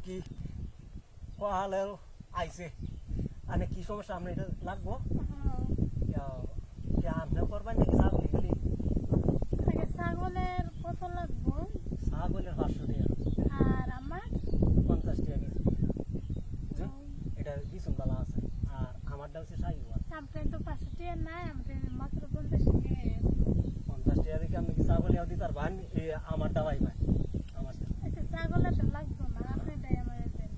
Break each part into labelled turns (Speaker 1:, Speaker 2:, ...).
Speaker 1: কি কহালে আইছে আনে কি সমস্যা আমরা এটা লাগবো আপনি করবেন নাকি ছাগল এগুলি
Speaker 2: ছাগলের কত লাগবো?
Speaker 1: ছাগলের 500 টাকা
Speaker 2: আর আমার
Speaker 1: 50 টাকা কেজি এটা বিছুন বালা আছে আর আমারটা হচ্ছে শাহিওয়াল
Speaker 2: আপনি তো 500 টাকা নাই, আপনি মাত্র 50 টাকা।
Speaker 1: 50 টাকা দেখে আপনি কি ছাগল দিতে পারবেন আমারটা ভাই ভাই আমারটা
Speaker 2: আচ্ছা ছাগলের তো লাগবো না, আপনি তাই আমার দেন।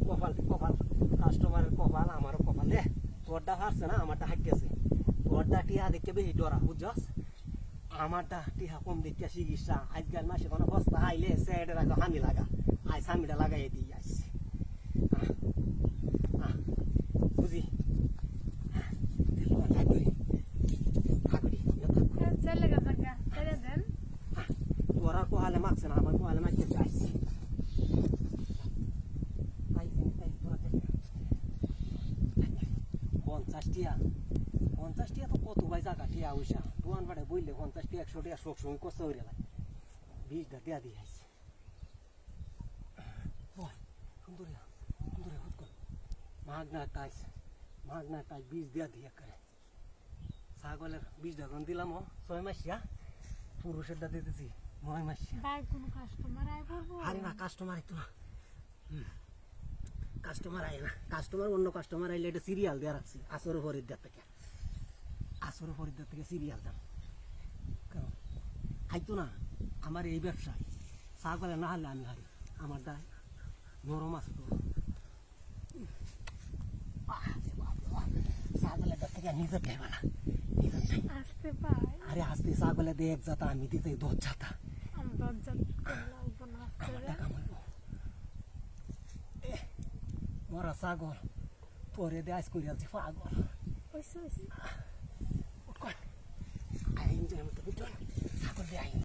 Speaker 1: কপাল কপাল কাস্টমারের কপাল আমারও কপাল রে তোরটা হারছে না আমারটা হাঁটতেছে তোরটা টিহা দেখতে বেশি ডরা বুঝছস আমারটা টিহা কম দেখতে চিকিৎসা আজকাল মাসে কোনো বস্তা আইলে সেটা রাখো হানি লাগা আই সামিটা লাগাই দিয়ে আসছে বুঝি
Speaker 2: চলে গেছে গা, ছেড়ে দেন।
Speaker 1: তোরা কোহালে মাখছে না আমার কোহালে মাখতে আসছি 50 টাকা তো কত ভাই জায়গা টিয়া হইসা দোয়ান ভাড়ে বললে 50 টাকা 100 টাকা শোক সঙ্গে কষ্ট হয়ে গেল 20টা দেয়া দিয়ে আসছে সুন্দরী সুন্দরী হুট কর মাগনা টাইস 20 দেয়া দিয়ে করে ছাগলের 20 যখন দিলাম 6 মাসিয়া পুরুষেরটা দিতেছি 9 মাসিয়া
Speaker 2: ভাই কোন কাস্টমার আই পড়বো?
Speaker 1: আরে না কাস্টমার তো না কাস্টমার আয় না কাস্টমার অন্য কাস্টমার আইলে এটা সিরিয়াল দেওয়া রাখছি আসর ফরিদ্দার থেকে সিরিয়াল দাম কারণ খাইতো না আমার এই ব্যবসায় ছাগলে না হলে আমি হারি আমার দায় নরম আছে তো ছাগলের দাঁত থেকে নিজের দেবা না
Speaker 2: আসতে পাই।
Speaker 1: আরে আসতে ছাগলে দেখ যাতা আমি দিতে 10 যাতা
Speaker 2: আমি দরজা লাগবো না, আসতে
Speaker 1: আমার
Speaker 2: দেন।
Speaker 1: টাকা মারবো মরা ছাগল পরে দেয় করিয়াছি পাগল
Speaker 2: ওইসে